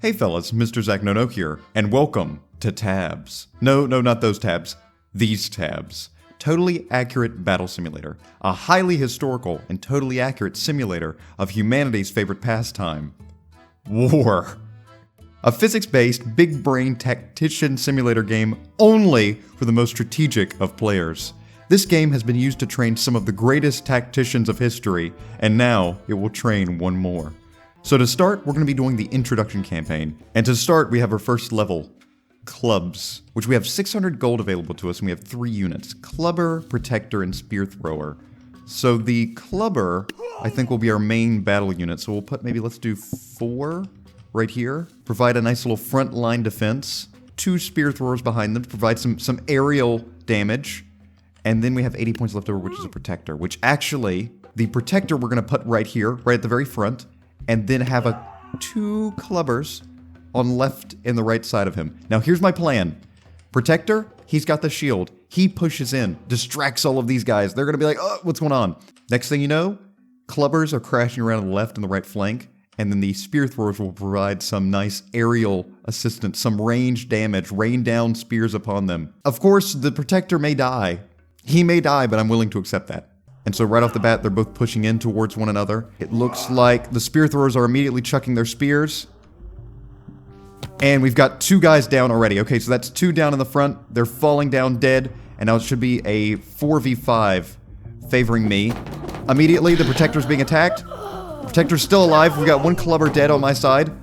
Hey fellas, mrzacnono here, and welcome to Tabs. No, not those tabs. These tabs. Totally accurate battle simulator. A highly historical and totally accurate simulator of humanity's favorite pastime. War. A physics-based, big-brain tactician simulator game only for the most strategic of players. This game has been used to train some of the greatest tacticians of history, and now it will train one more. So to start, we're going to be doing the introduction campaign. And to start, we have our first level, Clubs, which we have 600 gold available to us, and we have 3 units, Clubber, Protector, and Spear Thrower. So the Clubber, I think, will be our main battle unit, so we'll put maybe, let's do 4 right here. Provide a nice little front line defense, 2 Spear Throwers behind them to provide some aerial damage, and then we have 80 points left over, which is a Protector, which actually, the Protector we're going to put right here, right at the very front, and then have 2 Clubbers on left and the right side of him. Now here's my plan. Protector, he's got the shield. He pushes in, distracts all of these guys. They're gonna be like, oh, what's going on? Next thing you know, Clubbers are crashing around on the left and the right flank, and then the Spear Throwers will provide some nice aerial assistance, some range damage, rain down spears upon them. Of course, the Protector may die. He may die, but I'm willing to accept that. And so right off the bat, they're both pushing in towards one another. It looks like the Spear Throwers are immediately chucking their spears. And we've got 2 guys down already. Okay, so that's 2 down in the front. They're falling down dead. And now it should be a 4v5 favoring me. Immediately, the Protector's being attacked. Protector's still alive. We've got 1 Clubber dead on my side.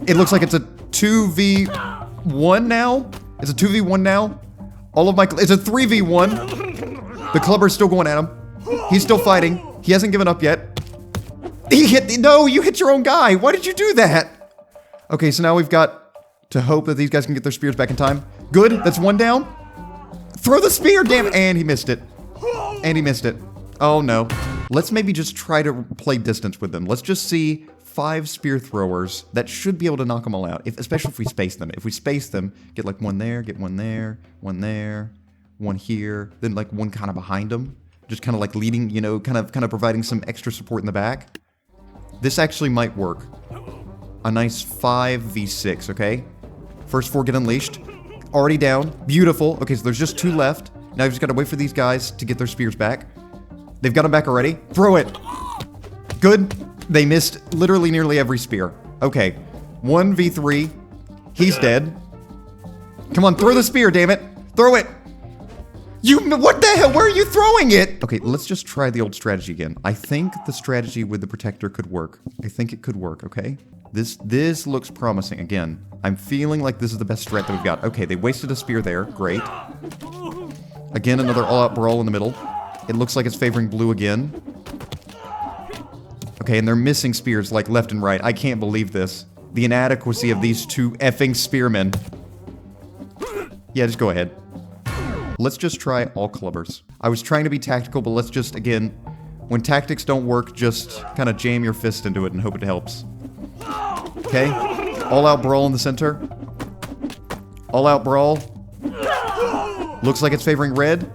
It looks like it's a 2v1 now. It's a 2v1 now. It's a 3v1. The Clubber's still going at him. He's still fighting. He hasn't given up yet. No, you hit your own guy. Why did you do that? Okay, so now we've got to hope that these guys can get their spears back in time. Good, that's 1 down. Throw the spear, damn it. And he missed it. And he missed it. Oh no. Let's maybe just try to play distance with them. Let's just see 5 Spear Throwers. That should be able to knock them all out, especially if we space them. If we space them, get like 1 there, get 1 there, 1 there, 1 here, then like 1 kind of behind them. Just kind of like leading, you know, kind of providing some extra support in the back. This actually might work. A nice 5v6, okay? First 4 get unleashed. Already down. Beautiful. Okay, so there's just 2 left. Now we've just got to wait for these guys to get their spears back. They've got them back already. Throw it. Good. They missed literally nearly every spear. Okay. 1v3. He's dead. Come on, throw the spear, damn it. Throw it. What the hell? Where are you throwing it? Okay, let's just try the old strategy again. I think the strategy with the Protector could work. I think it could work, okay? This looks promising. Again, I'm feeling like this is the best strat that we've got. Okay, they wasted a spear there. Great. Again, another all-out brawl in the middle. It looks like it's favoring blue again. Okay, and they're missing spears like left and right. I can't believe this. The inadequacy of these 2 effing spearmen. Yeah, just go ahead. Let's just try all Clubbers. I was trying to be tactical, but let's just, again, when tactics don't work, just kind of jam your fist into it and hope it helps. Okay? All-out brawl in the center. All-out brawl. Looks like it's favoring red.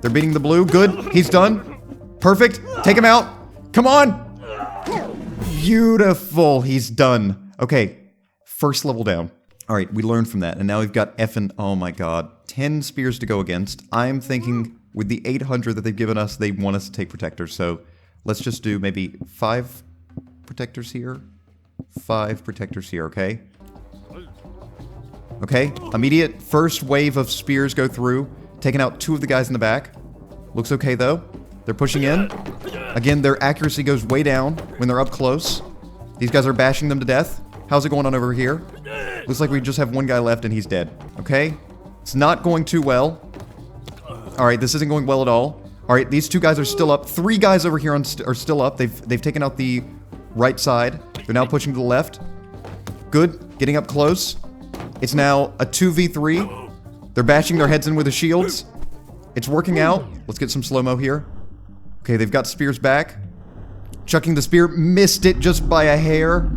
They're beating the blue. Good. He's done. Perfect. Take him out. Come on. Beautiful. He's done. Okay. First level down. All right, we learned from that, and now we've got oh my god, 10 spears to go against. I'm thinking with the 800 that they've given us, they want us to take Protectors, so let's just do maybe 5 Protectors here, 5 Protectors here, okay? Okay, immediate first wave of spears go through, taking out 2 of the guys in the back. Looks okay, though. They're pushing in. Again, their accuracy goes way down when they're up close. These guys are bashing them to death. How's it going on over here? Looks like we just have 1 guy left and he's dead. Okay? It's not going too well. Alright, this isn't going well at all. Alright, these 2 guys are still up. 3 guys over here are still up. They've taken out the right side. They're now pushing to the left. Good. Getting up close. It's now a 2v3. They're bashing their heads in with the shields. It's working out. Let's get some slow-mo here. Okay, they've got spears back. Chucking the spear. Missed it just by a hair.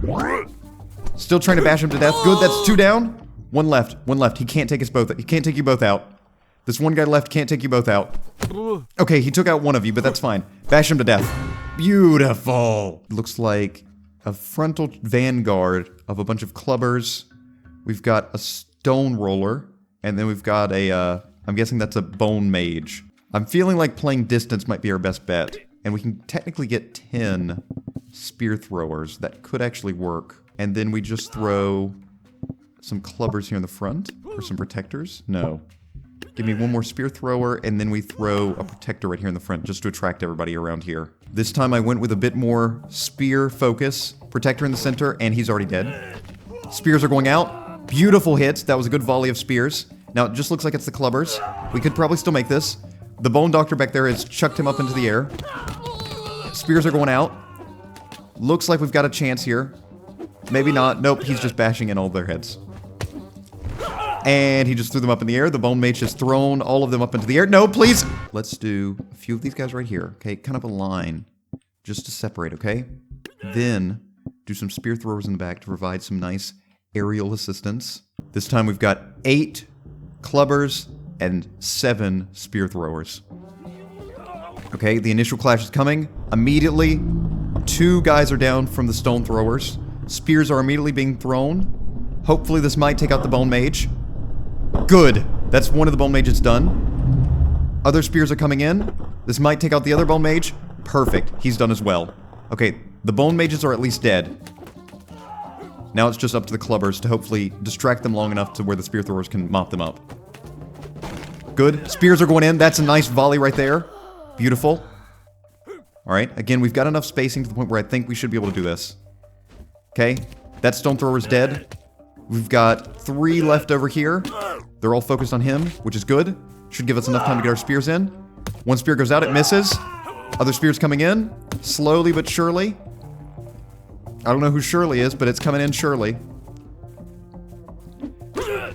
Still trying to bash him to death. Good, that's 2 down. 1 left. 1 left. He can't take us both. He can't take you both out. This 1 guy left can't take you both out. Okay, he took out 1 of you, but that's fine. Bash him to death. Beautiful. Looks like a frontal vanguard of a bunch of clubbers. We've got a stone roller. And then we've got a, I'm guessing that's a bone mage. I'm feeling like playing distance might be our best bet. And we can technically get 10 spear throwers. That could actually work. And then we just throw some clubbers here in the front. Or some protectors. No. Give me one more spear thrower, and then we throw a protector right here in the front, just to attract everybody around here. This time I went with a bit more spear focus. Protector in the center, and he's already dead. Spears are going out. Beautiful hits. That was a good volley of spears. Now, it just looks like it's the clubbers. We could probably still make this. The bone doctor back there has chucked him up into the air. Spears are going out. Looks like we've got a chance here. Maybe not. Nope, he's just bashing in all their heads. And he just threw them up in the air. The bone mage has thrown all of them up into the air. No, please! Let's do a few of these guys right here. Okay, kind of a line. Just to separate, okay? Then, do some spear throwers in the back to provide some nice aerial assistance. This time we've got 8 clubbers and 7 spear throwers. Okay, the initial clash is coming. Immediately, 2 guys are down from the stone throwers. Spears are immediately being thrown. Hopefully this might take out the bone mage. Good. That's one of the bone mages done. Other spears are coming in. This might take out the other bone mage. Perfect. He's done as well. Okay, the bone mages are at least dead. Now it's just up to the clubbers to hopefully distract them long enough to where the spear throwers can mop them up. Good. Spears are going in. That's a nice volley right there. Beautiful. Alright, again, we've got enough spacing to the point where I think we should be able to do this. Okay, that stone thrower's dead. We've got 3 left over here. They're all focused on him, which is good. Should give us enough time to get our spears in. One spear goes out, it misses. Other spears coming in. Slowly but surely. I don't know who Shirley is, but it's coming in surely.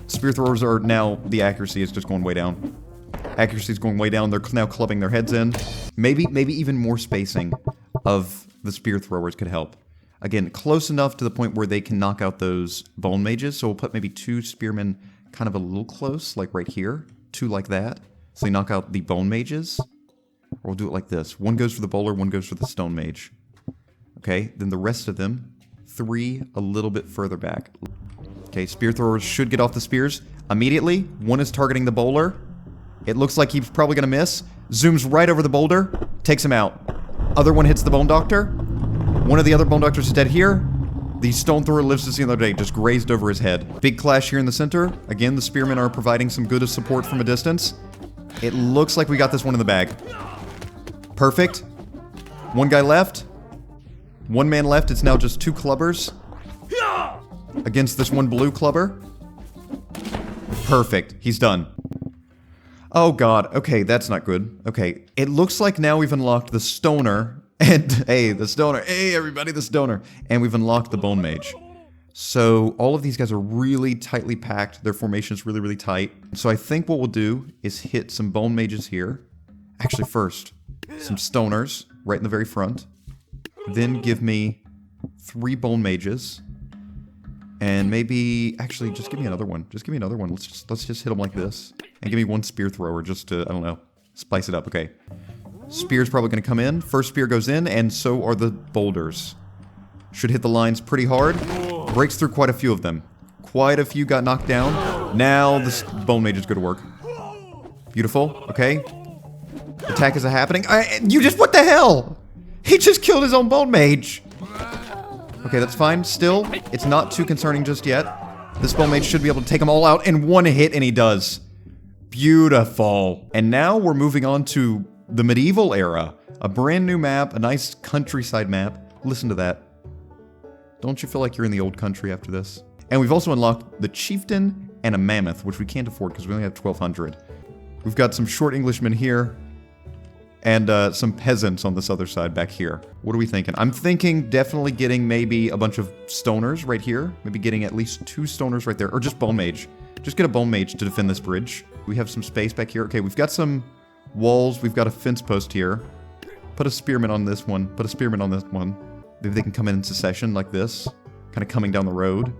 Spear throwers are now, the accuracy is just going way down. Accuracy is going way down. They're now clubbing their heads in. Maybe even more spacing of the spear throwers could help. Again, close enough to the point where they can knock out those bone mages. So we'll put maybe 2 spearmen kind of a little close, like right here. 2 like that. So they knock out the bone mages. Or we'll do it like this. 1 goes for the bowler, 1 goes for the stone mage. Okay, then the rest of them, 3 a little bit further back. Okay, spear throwers should get off the spears immediately. 1 is targeting the bowler. It looks like he's probably going to miss. Zooms right over the boulder. Takes him out. Other one hits the bone doctor. One of the other bone doctors is dead here. The stone thrower lives to see another day, just grazed over his head. Big clash here in the center. Again, the spearmen are providing some good support from a distance. It looks like we got this one in the bag. Perfect. 1 guy left. 1 man left. It's now just 2 clubbers against this 1 blue clubber. Perfect. He's done. Oh god. Okay, that's not good. Okay, it looks like now we've unlocked the stoner. And, hey, the stoner. Hey, everybody, the stoner. And we've unlocked the bone mage. So, all of these guys are really tightly packed. Their formation is really, really tight. So, I think what we'll do is hit some bone mages here. Actually, first, some stoners right in the very front. Then give me 3 bone mages. And maybe, actually, just give me another one. Just give me another one. Let's just hit them like this. And give me 1 spear thrower just to, I don't know, spice it up. Okay. Spear's probably going to come in. First spear goes in, and so are the boulders. Should hit the lines pretty hard. Breaks through quite a few of them. Quite a few got knocked down. Now this bone mage is going to work. Beautiful. Okay. Attack is happening. What the hell? He just killed his own bone mage. Okay, that's fine. Still, it's not too concerning just yet. This bone mage should be able to take them all out in 1 hit, and he does. Beautiful. And now we're moving on to the medieval era. A brand new map, a nice countryside map. Listen to that. Don't you feel like you're in the old country after this? And we've also unlocked the chieftain and a mammoth, which we can't afford because we only have 1,200. We've got some short Englishmen here. And some peasants on this other side back here. What are we thinking? I'm thinking definitely getting maybe a bunch of stoners right here. Maybe getting at least 2 stoners right there. Or just bone mage. Just get a bone mage to defend this bridge. We have some space back here. Okay, we've got some walls. We've got a fence post here. Put a spearman on this one. Put a spearman on this one. Maybe they can come in succession like this. Kind of coming down the road.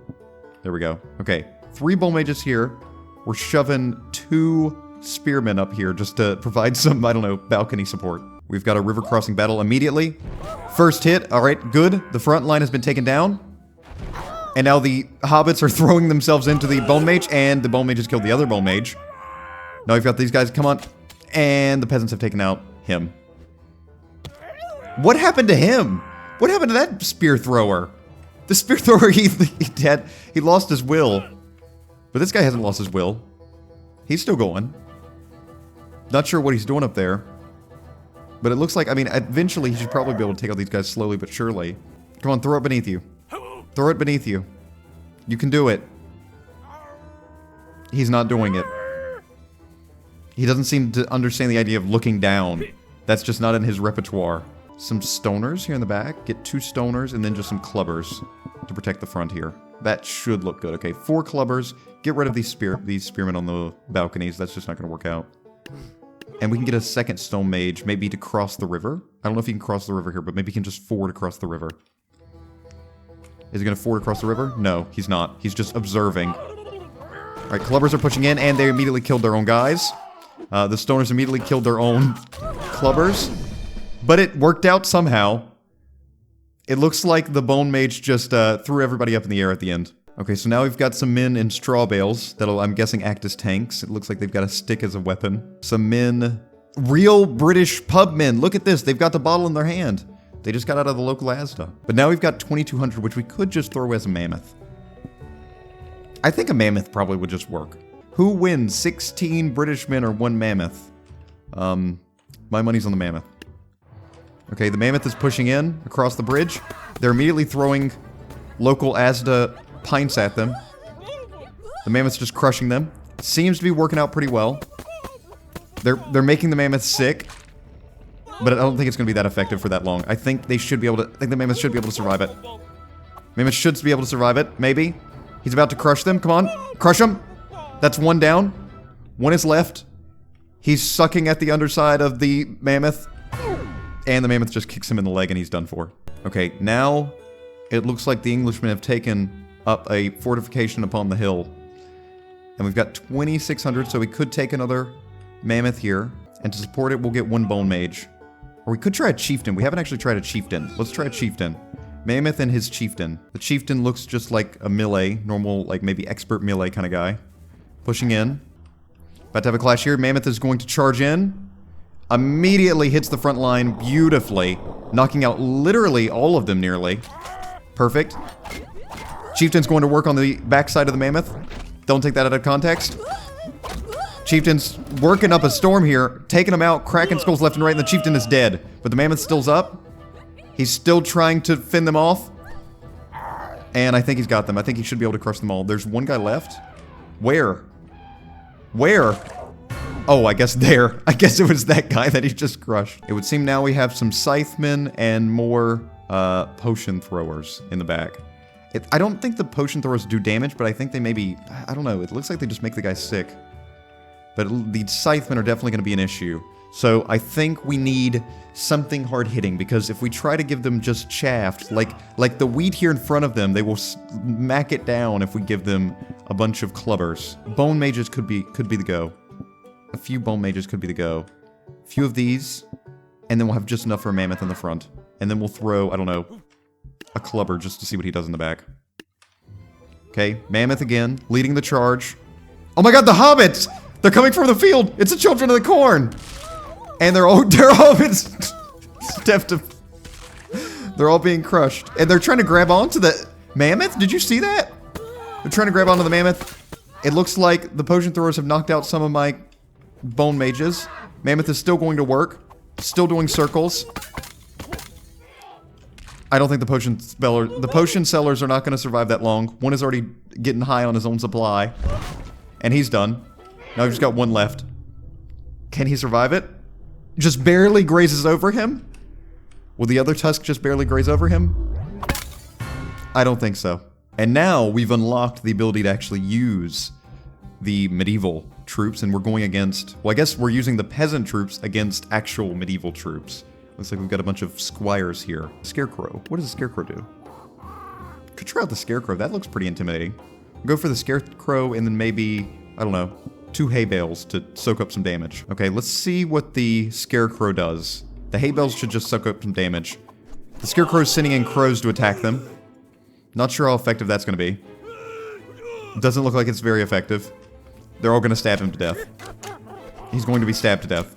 There we go. Okay, 3 bone mages here. We're shoving 2 spearmen up here just to provide some, I don't know, balcony support. We've got a river crossing battle immediately. First hit. All right, good. The front line has been taken down. And now the hobbits are throwing themselves into the bone mage, and the bone mage has killed the other bone mage. Now we've got these guys, come on. And the peasants have taken out him. What happened to him? What happened to that spear thrower? The spear thrower, he lost his will. But this guy hasn't lost his will. He's still going. Not sure what he's doing up there. But it looks like, I mean, eventually he should probably be able to take out these guys slowly but surely. Come on, throw it beneath you. Throw it beneath you. You can do it. He's not doing it. He doesn't seem to understand the idea of looking down. That's just not in his repertoire. Some stoners here in the back. Get 2 stoners and then just some clubbers to protect the front here. That should look good. Okay, 4 clubbers. Get rid of these spearmen on the balconies. That's just not going to work out. And we can get a second stone mage, maybe to cross the river. I don't know if he can cross the river here, but maybe he can just ford across the river. Is he going to ford across the river? No, he's not. He's just observing. Alright, clubbers are pushing in, and they immediately killed their own guys. The stoners immediately killed their own clubbers. But it worked out somehow. It looks like the bone mage just threw everybody up in the air at the end. Okay, so now we've got some men in straw bales that'll, I'm guessing, act as tanks. It looks like they've got a stick as a weapon. Some men, real British pub men. Look at this. They've got the bottle in their hand. They just got out of the local Asda. But now we've got 2,200, which we could just throw as a mammoth. I think a mammoth probably would just work. Who wins, 16 British men or 1 mammoth? My money's on the mammoth. Okay, the mammoth is pushing in across the bridge. They're immediately throwing local Asda pints at them. The mammoth's just crushing them. Seems to be working out pretty well. They're making the mammoth sick. But I don't think it's going to be that effective for that long. I think they should be able to... I think the mammoth should be able to survive it. Mammoth should be able to survive it. Maybe. He's about to crush them. Come on. Crush them. That's 1 down. 1 is left. He's sucking at the underside of the mammoth. And the mammoth just kicks him in the leg and he's done for. Okay, now it looks like the Englishmen have taken up a fortification upon the hill. And we've got 2,600, so we could take another mammoth here. And to support it, we'll get 1 bone mage. Or we could try a chieftain. We haven't actually tried a chieftain. Let's try a chieftain. Mammoth and his chieftain. The chieftain looks just like a melee, normal, like maybe expert melee kind of guy. Pushing in. About to have a clash here. Mammoth is going to charge in. Immediately hits the front line beautifully. Knocking out literally all of them nearly. Perfect. Chieftain's going to work on the backside of the mammoth. Don't take that out of context. Chieftain's working up a storm here, taking him out, cracking skulls left and right, and the chieftain is dead. But the mammoth still's up. He's still trying to fend them off. And I think he's got them. I think he should be able to crush them all. There's 1 guy left. Where? Where? Oh, I guess there. I guess it was that guy that he just crushed. It would seem now we have some scythemen and more potion throwers in the back. I don't think the potion throwers do damage, but I think they maybe... I don't know. It looks like they just make the guy sick. But the scythemen are definitely going to be an issue. So I think we need something hard-hitting, because if we try to give them just chaff, like the wheat here in front of them, they will smack it down if we give them a bunch of clubbers. Bone mages could be the go. A few bone mages could be the go. A few of these, and then we'll have just enough for a mammoth in the front. And then we'll throw, I don't know, a clubber just to see what he does in the back. Okay, mammoth again, leading the charge. Oh my god, the hobbits! They're coming from the field! It's the children of the corn! And they're all been stepped up. They're all being crushed. And they're trying to grab onto the mammoth? Did you see that? They're trying to grab onto the mammoth. It looks like the potion throwers have knocked out some of my bone mages. Mammoth is still going to work. Still doing circles. I don't think the potion sellers are not going to survive that long. 1 is already getting high on his own supply. And he's done. Now we've just got 1 left. Can he survive it? Just barely grazes over him? Will the other tusk just barely graze over him? I don't think so. And now we've unlocked the ability to actually use the medieval troops, and we're going against... Well, I guess we're using the peasant troops against actual medieval troops. Looks like we've got a bunch of squires here. Scarecrow. What does a scarecrow do? Could try out the scarecrow. That looks pretty intimidating. We'll go for the scarecrow and then maybe, I don't know, 2 hay bales to soak up some damage. Okay, let's see what the scarecrow does. The hay bales should just soak up some damage. The scarecrow is sending in crows to attack them. Not sure how effective that's going to be. Doesn't look like it's very effective. They're all going to stab him to death. He's going to be stabbed to death.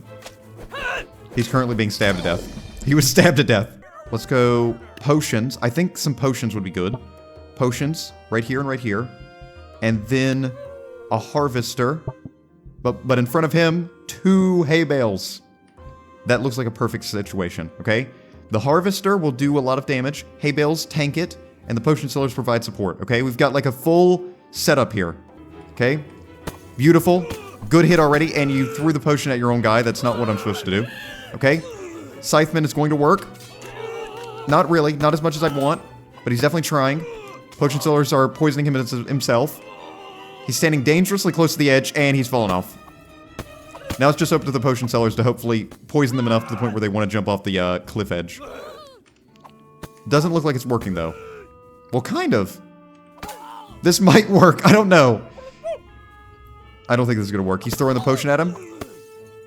He's currently being stabbed to death. He was stabbed to death. Let's go potions. I think some potions would be good. Potions, right here and right here. And then a harvester. But in front of him, 2 hay bales. That looks like a perfect situation, okay? The harvester will do a lot of damage. Hay bales tank it. And the potion sellers provide support, okay? We've got like a full setup here, okay? Beautiful. Good hit already, and you threw the potion at your own guy. That's not what I'm supposed to do, okay? Scytheman is going to work. Not really, not as much as I'd want, but he's definitely trying. Potion sellers are poisoning him himself. He's standing dangerously close to the edge, and he's fallen off. Now it's just up to the potion sellers to hopefully poison them enough to the point where they want to jump off the cliff edge. Doesn't look like it's working, though. Well, kind of. This might work. I don't know. I don't think this is going to work. He's throwing the potion at him.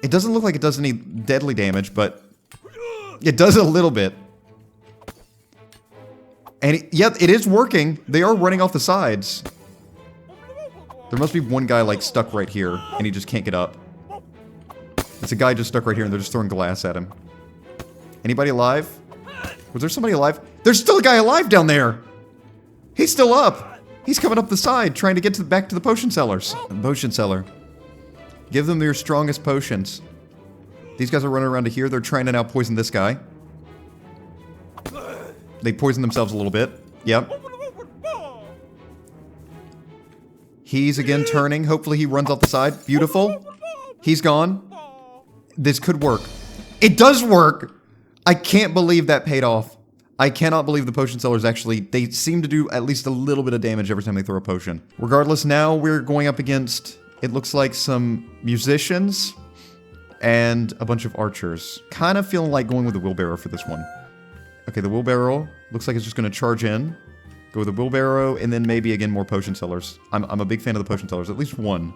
It doesn't look like it does any deadly damage, but it does a little bit. And yep, it is working. They are running off the sides. There must be one guy, like, stuck right here, and he just can't get up. It's a guy just stuck right here, and they're just throwing glass at him. Anybody alive? Was there somebody alive? There's still a guy alive down there! He's still up! He's coming up the side, trying to get back to the potion sellers. Potion seller. Give them your strongest potions. These guys are running around to here. They're trying to now poison this guy. They poison themselves a little bit. Yep. He's again turning. Hopefully he runs off the side. Beautiful. He's gone. This could work. It does work! I can't believe that paid off. I cannot believe the potion sellers actually, they seem to do at least a little bit of damage every time they throw a potion. Regardless, now we're going up against, it looks like some musicians and a bunch of archers. Kind of feeling like going with the wheelbarrow for this one. Okay, the wheelbarrow looks like it's just going to charge in. Go with the wheelbarrow, and then maybe again more potion sellers. I'm a big fan of the potion sellers, at least one.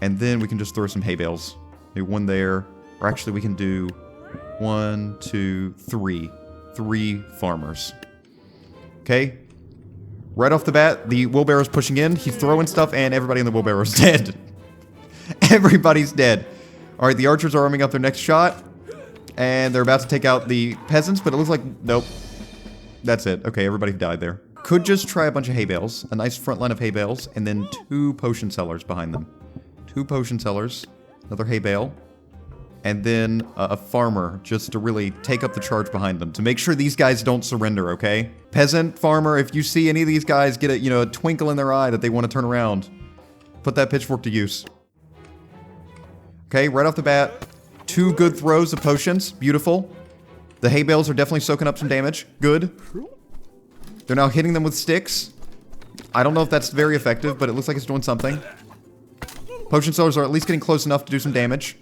And then we can just throw some hay bales. Maybe one there, or actually we can do 1, 2, 3. 3 farmers. Okay. Right off the bat, the wheelbarrow's pushing in. He's throwing stuff, and everybody in the wheelbarrow's dead. Everybody's dead. Alright, the archers are arming up their next shot. And they're about to take out the peasants, but it looks like... Nope. That's it. Okay, everybody died there. Could just try a bunch of hay bales. A nice front line of hay bales. And then 2 potion sellers behind them. 2 potion sellers. Another hay bale. And then a farmer, just to really take up the charge behind them. To make sure these guys don't surrender, okay? Peasant, farmer, if you see any of these guys get a twinkle in their eye that they want to turn around, put that pitchfork to use. Okay, right off the bat, 2 good throws of potions. Beautiful. The hay bales are definitely soaking up some damage. Good. They're now hitting them with sticks. I don't know if that's very effective, but it looks like it's doing something. Potion sellers are at least getting close enough to do some damage.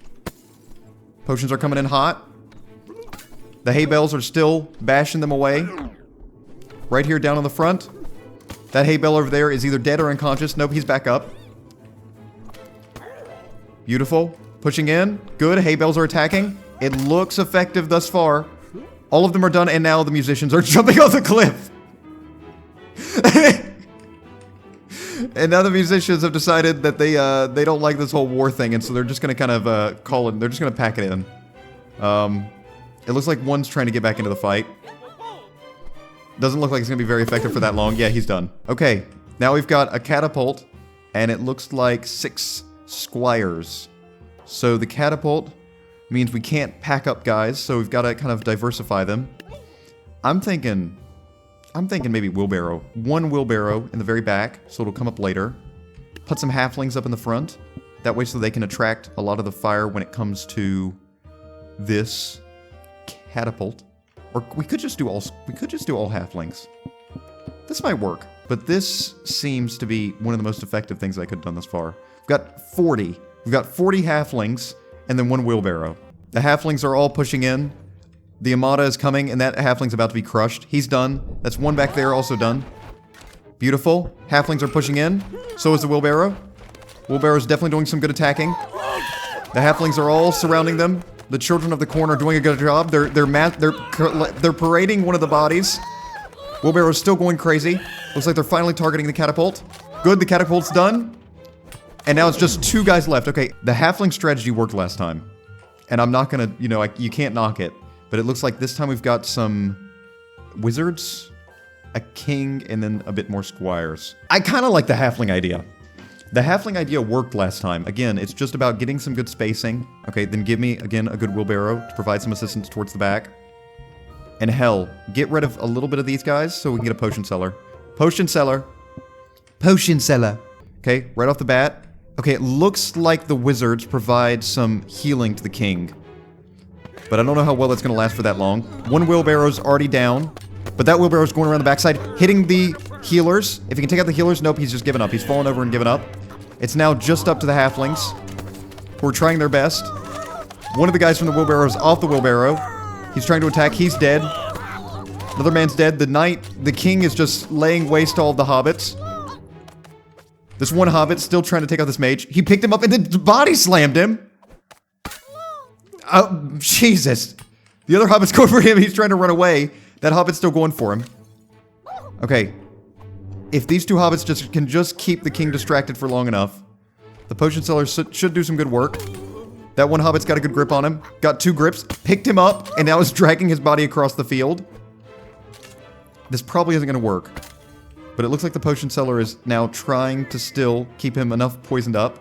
Potions are coming in hot. The hay bales are still bashing them away. Right here down on the front. That hay bale over there is either dead or unconscious. Nope, he's back up. Beautiful. Pushing in. Good. Hay bales are attacking. It looks effective thus far. All of them are done, and now the musicians are jumping off the cliff. And now the musicians have decided that they don't like this whole war thing, and so they're just going to kind of call it. They're just going to pack it in. It looks like one's trying to get back into the fight. Doesn't look like it's going to be very effective for that long. Yeah, he's done. Okay, now we've got a catapult, and it looks like 6 squires. So the catapult means we can't pack up guys, so we've got to kind of diversify them. I'm thinking maybe wheelbarrow. 1 wheelbarrow in the very back, so it'll come up later. Put some halflings up in the front. That way so they can attract a lot of the fire when it comes to this catapult. Or we could just do all halflings. This might work. But this seems to be one of the most effective things I could have done this far. We've got 40. We've got 40 halflings and then 1 wheelbarrow. The halflings are all pushing in. The Amada is coming, and that halfling's about to be crushed. He's done. That's 1 back there, also done. Beautiful. Halflings are pushing in. So is the wheelbarrow. Wheelbarrow's definitely doing some good attacking. The halflings are all surrounding them. The children of the corn are doing a good job. They're parading one of the bodies. Wheelbarrow's still going crazy. Looks like they're finally targeting the catapult. Good, the catapult's done. And now it's just 2 guys left. Okay, the halfling strategy worked last time. And I'm not gonna, you know, you can't knock it. But it looks like this time we've got some wizards, a king, and then a bit more squires. I kind of like the halfling idea. The halfling idea worked last time. Again, it's just about getting some good spacing. Okay, then give me, again, a good wheelbarrow to provide some assistance towards the back. And hell, get rid of a little bit of these guys so we can get a potion seller. Potion seller. Potion seller. Okay, right off the bat. Okay, it looks like the wizards provide some healing to the king. But I don't know how well that's going to last for that long. 1 wheelbarrow's already down. But that wheelbarrow's going around the backside, hitting the healers. If he can take out the healers, nope, he's just given up. He's fallen over and given up. It's now just up to the halflings, who are trying their best. One of the guys from the wheelbarrow's off the wheelbarrow. He's trying to attack. He's dead. Another man's dead. The king is just laying waste to all of the hobbits. This one hobbit still trying to take out this mage. He picked him up and then body slammed him. Oh, Jesus. The other hobbit's going for him. He's trying to run away. That hobbit's still going for him. Okay. If these 2 hobbits can just keep the king distracted for long enough, the potion seller should do some good work. That one hobbit's got a good grip on him. Got 2 grips. Picked him up and now is dragging his body across the field. This probably isn't going to work. But it looks like the potion seller is now trying to still keep him enough poisoned up.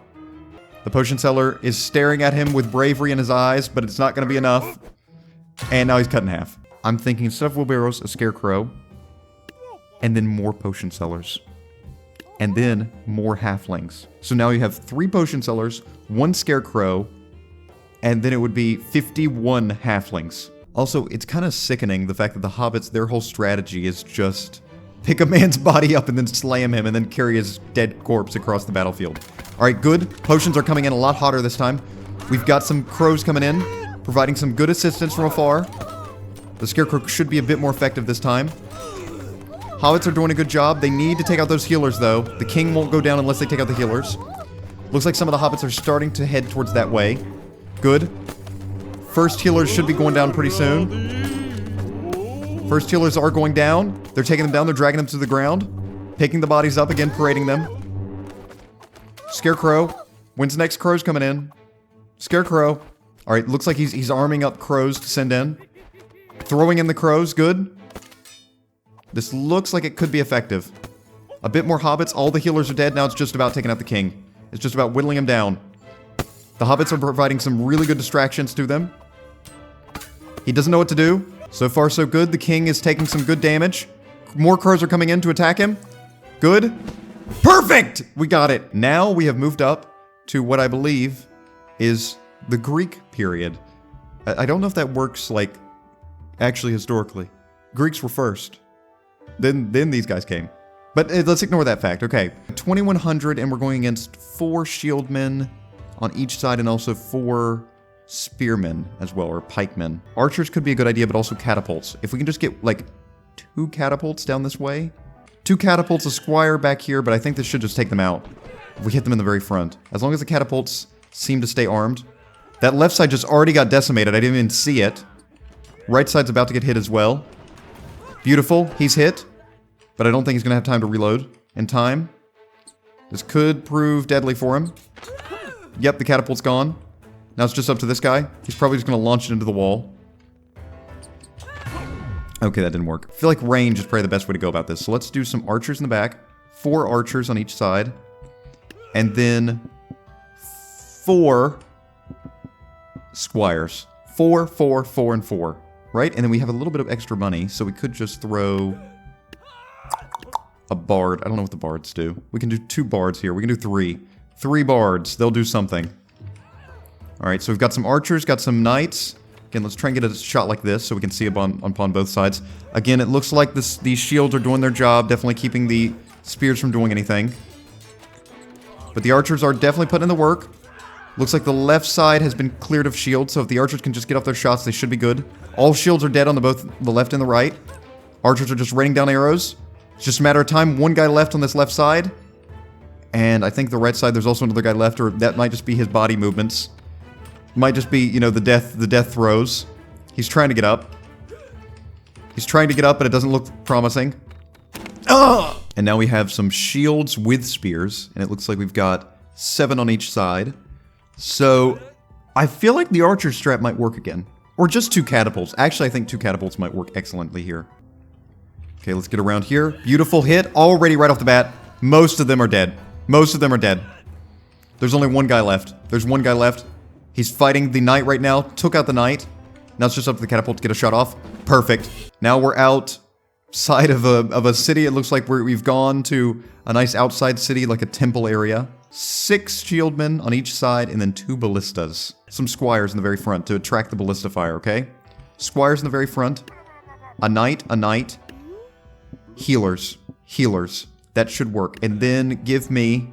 The potion seller is staring at him with bravery in his eyes, but it's not going to be enough. And now he's cut in half. I'm thinking instead of wheelbarrows, a scarecrow. And then more potion sellers. And then more halflings. So now you have 3 potion sellers, 1 scarecrow, and then it would be 51 halflings. Also, it's kind of sickening the fact that the hobbits, their whole strategy is just pick a man's body up and then slam him and then carry his dead corpse across the battlefield. Alright, good. Potions are coming in a lot hotter this time. We've got some crows coming in, providing some good assistance from afar. The scarecrow should be a bit more effective this time. Hobbits are doing a good job. They need to take out those healers, though. The king won't go down unless they take out the healers. Looks like some of the hobbits are starting to head towards that way. Good. First healers should be going down pretty soon. First healers are going down. They're taking them down. They're dragging them to the ground. Picking the bodies up again, parading them. Scarecrow. When's the next crow's coming in? Scarecrow. Alright, looks like he's arming up crows to send in. Throwing in the crows. Good. This looks like it could be effective. A bit more hobbits. All the healers are dead. Now it's just about taking out the king. It's just about whittling him down. The hobbits are providing some really good distractions to them. He doesn't know what to do. So far, so good. The king is taking some good damage. More crows are coming in to attack him. Good. Perfect! We got it. Now we have moved up to what I believe is the Greek period. I don't know if that works, like, actually historically. Greeks were first. Then these guys came. But let's ignore that fact. Okay. 2100, and we're going against 4 shieldmen on each side and also 4 spearmen as well, or pikemen. Archers could be a good idea, but also catapults. If we can just get, like, 2 catapults down this way. 2 catapults, a squire back here, but I think this should just take them out. If we hit them in the very front. As long as the catapults seem to stay armed. That left side just already got decimated. I didn't even see it. Right side's about to get hit as well. Beautiful. He's hit. But I don't think he's going to have time to reload in time. This could prove deadly for him. Yep, the catapult's gone. Now it's just up to this guy. He's probably just going to launch it into the wall. Okay, that didn't work. I feel like range is probably the best way to go about this. So let's do some archers in the back. 4 archers on each side. And then 4 squires. 4, 4, 4, and 4. Right? And then we have a little bit of extra money, so we could just throw a bard. I don't know what the bards do. We can do 2 bards here. We can do 3. 3 bards. They'll do something. Alright, so we've got some archers, got some knights. Again, let's try and get a shot like this so we can see upon both sides. Again, it looks like these shields are doing their job, definitely keeping the spears from doing anything. But the archers are definitely putting in the work. Looks like the left side has been cleared of shields, so if the archers can just get off their shots, they should be good. All shields are dead on both the left and the right. Archers are just raining down arrows. It's just a matter of time. 1 guy left on this left side. And I think the right side, there's also another guy left, or that might just be his body movements. Might just be, you know, the death throws. He's trying to get up. He's trying to get up, but it doesn't look promising. And now we have some shields with spears, and it looks like we've got 7 on each side. So, I feel like the archer strat might work again. Or just 2 catapults. Actually, I think 2 catapults might work excellently here. Okay, let's get around here. Beautiful hit. Already right off the bat. Most of them are dead. Most of them are dead. There's only one guy left. There's one guy left. He's fighting the knight right now. Took out the knight. Now it's just up to the catapult to get a shot off. Perfect. Now we're outside of a city. It looks like we've gone to a nice outside city, like a temple area. 6 shieldmen on each side, and then 2 ballistas. Some squires in the very front to attract the ballista fire, okay? Squires in the very front. A knight. Healers. Healers. That should work. And then give me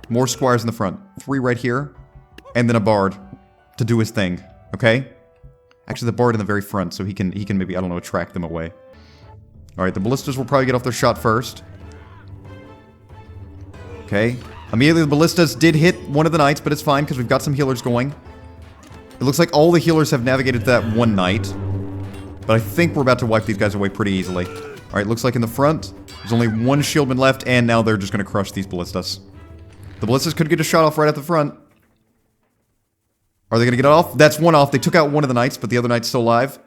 more squires in the front. 3 right here. And then a bard to do his thing. Okay? Actually, the bard in the very front, so he can maybe, I don't know, attract them away. Alright, the ballistas will probably get off their shot first. Okay. Immediately the ballistas did hit one of the knights, but it's fine because we've got some healers going. It looks like all the healers have navigated that one knight. But I think we're about to wipe these guys away pretty easily. Alright, looks like in the front, there's only 1 shieldman left, and now they're just going to crush these ballistas. The ballistas could get a shot off right at the front. Are they going to get it off? That's one off. They took out one of the knights, but the other knight's still alive.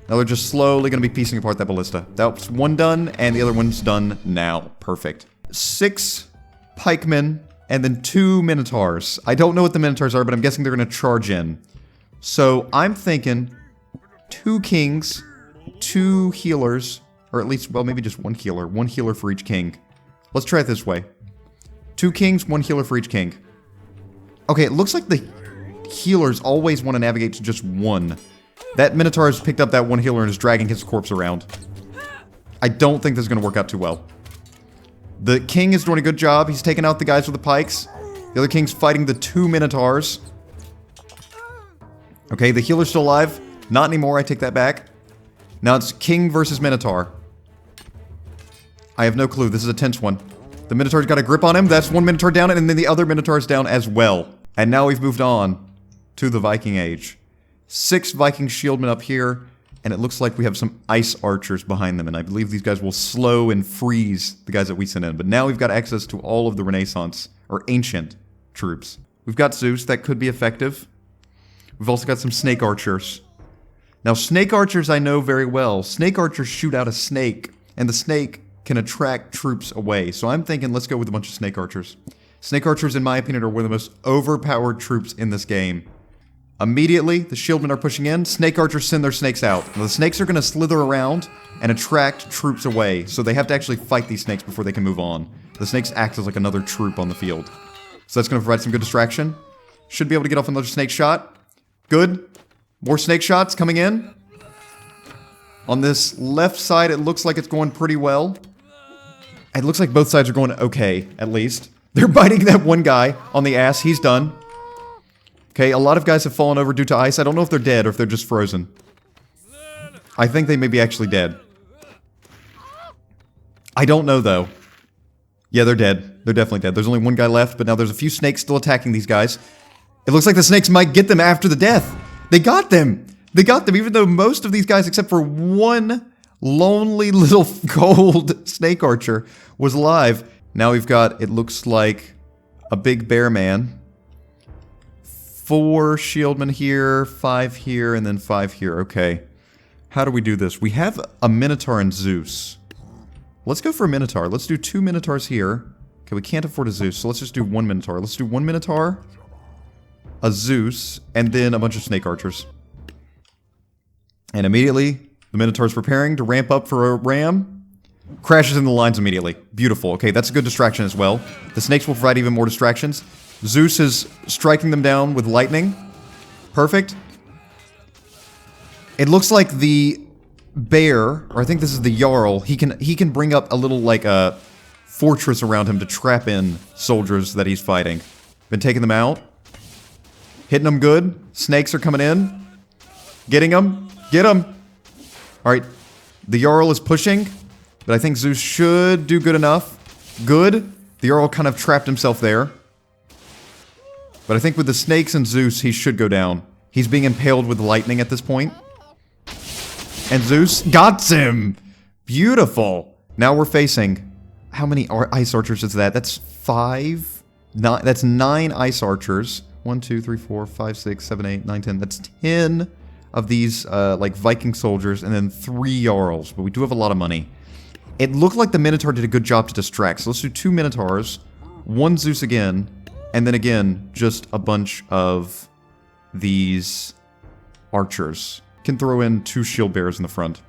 Now they're just slowly going to be piecing apart that ballista. That's one done, and the other one's done now. Perfect. 6 pikemen, and then 2 minotaurs. I don't know what the minotaurs are, but I'm guessing they're going to charge in. So I'm thinking 2 kings, 2 healers, or at least, well, maybe just 1 healer. 1 healer for each king. Let's try it this way. 2 kings, 1 healer for each king. Okay, it looks like the healers always want to navigate to just 1. That Minotaur has picked up that 1 healer and is dragging his corpse around. I don't think this is going to work out too well. The king is doing a good job. He's taking out the guys with the pikes. The other king's fighting the 2 Minotaurs. Okay, the healer's still alive. Not anymore, I take that back. Now it's king versus Minotaur. I have no clue. This is a tense one. The Minotaur's got a grip on him. That's 1 Minotaur down, and then the other Minotaur's down as well. And now we've moved on to the Viking Age. 6 Viking shieldmen up here, and it looks like we have some ice archers behind them, and I believe these guys will slow and freeze the guys that we sent in. But now we've got access to all of the Renaissance, or ancient, troops. We've got Zeus, that could be effective. We've also got some snake archers. Now, snake archers I know very well. Snake archers shoot out a snake, and the snake can attract troops away. So I'm thinking let's go with a bunch of snake archers. Snake archers, in my opinion, are one of the most overpowered troops in this game. Immediately, the shieldmen are pushing in. Snake archers send their snakes out. Now, the snakes are going to slither around and attract troops away. So they have to actually fight these snakes before they can move on. The snakes act as like another troop on the field. So that's going to provide some good distraction. Should be able to get off another snake shot. Good. More snake shots coming in. On this left side, it looks like it's going pretty well. It looks like both sides are going okay, at least. They're biting that one guy on the ass. He's done. Okay, a lot of guys have fallen over due to ice. I don't know if they're dead or if they're just frozen. I think they may be actually dead. I don't know, though. Yeah, they're dead. They're definitely dead. There's only one guy left, but now there's a few snakes still attacking these guys. It looks like the snakes might get them after the death. They got them. They got them, even though most of these guys, except for one lonely little gold snake archer, was alive. Now we've got, it looks like, a big bear man. 4 shieldmen here, 5 here, and then 5 here. Okay. How do we do this? We have a Minotaur and Zeus. Let's go for a Minotaur. Let's do 2 Minotaurs here. Okay, we can't afford a Zeus, so let's just do 1 Minotaur. Let's do 1 Minotaur, a Zeus, and then a bunch of snake archers. And immediately, the Minotaur's preparing to ramp up for a ram. Crashes in the lines immediately. Beautiful. Okay, that's a good distraction as well. The snakes will provide even more distractions. Zeus is striking them down with lightning. Perfect. It looks like the bear, or I think this is the Jarl, he can bring up a little, like, a fortress around him to trap in soldiers that he's fighting. Been taking them out. Hitting them good. Snakes are coming in. Getting them. Get them. Alright. The Jarl is pushing, but I think Zeus should do good enough. Good. The Jarl kind of trapped himself there. But I think with the snakes and Zeus, he should go down. He's being impaled with lightning at this point. And Zeus got him! Beautiful. Now we're facing... How many ice archers is that? That's 5? That's 9 ice archers. 1, 2, 3, 4, 5, 6, 7, 8, 9, 10. That's 10 of these, like, Viking soldiers, and then 3 Jarls. But we do have a lot of money. It looked like the Minotaur did a good job to distract. So let's do 2 Minotaurs, 1 Zeus again, and then again, just a bunch of these archers. Can throw in 2 shield bearers in the front.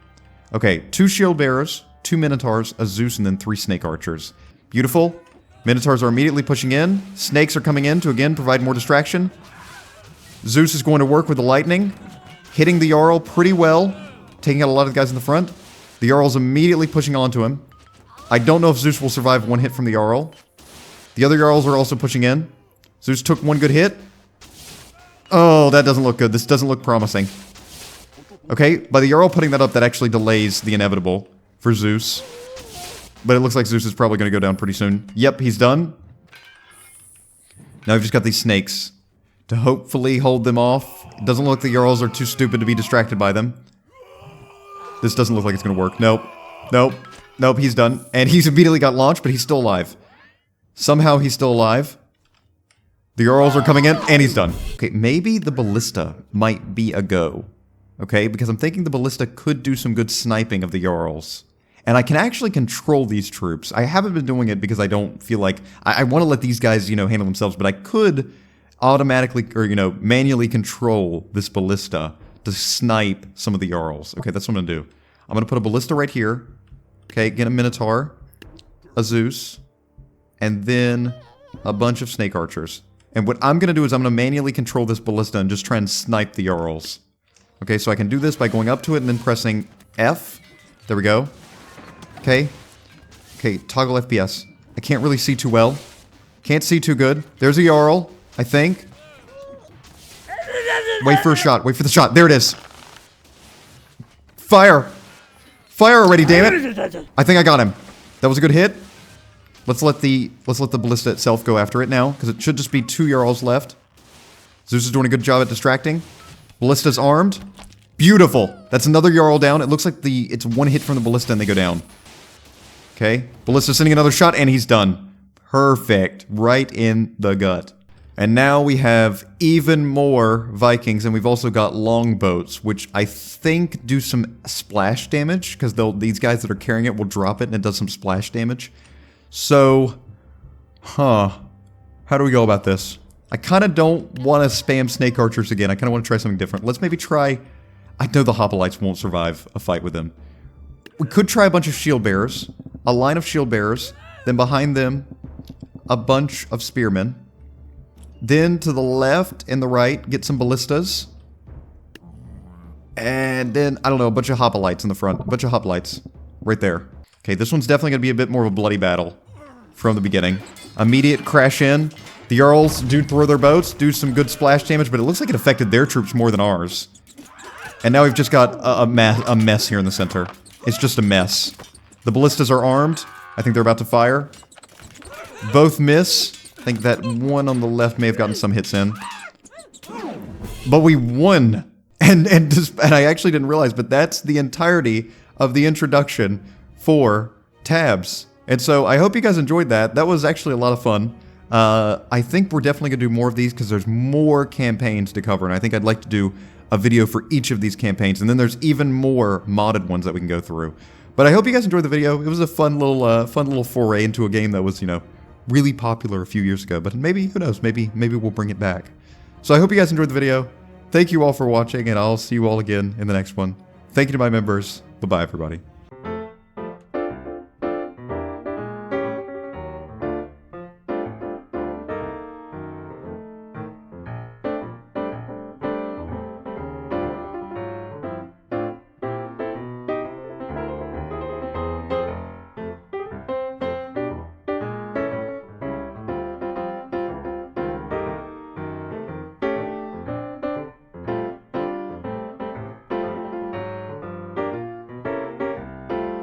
Okay, 2 shield bearers, 2 Minotaurs, a Zeus, and then 3 snake archers. Beautiful. Minotaurs are immediately pushing in. Snakes are coming in to, again, provide more distraction. Zeus is going to work with the lightning, hitting the Jarl pretty well, taking out a lot of the guys in the front. The Jarl's immediately pushing onto him. I don't know if Zeus will survive 1 hit from the Jarl. The other Jarls are also pushing in. Zeus took 1 good hit. Oh, that doesn't look good. This doesn't look promising. Okay, by the Jarl putting that up, that actually delays the inevitable for Zeus. But it looks like Zeus is probably going to go down pretty soon. Yep, he's done. Now we've just got these snakes to hopefully hold them off. It doesn't look like the Jarls are too stupid to be distracted by them. This doesn't look like it's going to work. Nope. Nope. Nope, he's done. And he's immediately got launched, but he's still alive. Somehow he's still alive. The Jarls are coming in, and he's done. Okay, maybe the Ballista might be a go. Okay, because I'm thinking the Ballista could do some good sniping of the Jarls. And I can actually control these troops. I haven't been doing it because I don't feel like... I want to let these guys, you know, handle themselves, but I could automatically, or, you know, manually control this Ballista to snipe some of the Jarls. Okay, that's what I'm going to do. I'm going to put a Ballista right here. Okay, get a Minotaur, a Zeus, and then a bunch of Snake Archers. And what I'm going to do is I'm going to manually control this Ballista and just try and snipe the Jarls. Okay, so I can do this by going up to it and then pressing F. There we go. Okay. Okay, toggle FPS. I can't really see too well. Can't see too good. There's a Jarl, I think. Wait for a shot. Wait for the shot. There it is. Fire. Fire already, damn it. I think I got him. That was a good hit. Let's let the Ballista itself go after it now, because it should just be 2 Jarls left. Zeus is doing a good job at distracting. Ballista's armed. Beautiful. That's another Jarl down. It looks like it's 1 hit from the Ballista and they go down. Okay. Ballista's sending another shot and he's done. Perfect. Right in the gut. And now we have even more Vikings, and we've also got longboats, which I think do some splash damage, because these guys that are carrying it will drop it and it does some splash damage. So, how do we go about this? I kind of don't want to spam Snake Archers again. I kind of want to try something different. Let's maybe try... I know the Hoplites won't survive a fight with them. We could try a bunch of Shield Bearers. A line of Shield Bearers. Then behind them, a bunch of Spearmen. Then to the left and the right, get some Ballistas. And then, I don't know, a bunch of Hoplites in the front. A bunch of Hoplites. Right there. Okay, this one's definitely going to be a bit more of a bloody battle from the beginning. Immediate crash in. The Jarls do throw their boats, do some good splash damage, but it looks like it affected their troops more than ours. And now we've just got a mess here in the center. It's just a mess. The Ballistas are armed. I think they're about to fire. Both miss. I think that one on the left may have gotten some hits in. But we won! And I actually didn't realize, but that's the entirety of the introduction for Tabs. And so I hope you guys enjoyed that. That was actually a lot of fun. I think we're definitely going to do more of these because there's more campaigns to cover, and I think I'd like to do a video for each of these campaigns, and then there's even more modded ones that we can go through. But I hope you guys enjoyed the video. It was a fun little foray into a game that was, you know, really popular a few years ago, but maybe, who knows, maybe we'll bring it back. So I hope you guys enjoyed the video. Thank you all for watching, and I'll see you all again in the next one. Thank you to my members. Bye-bye, everybody.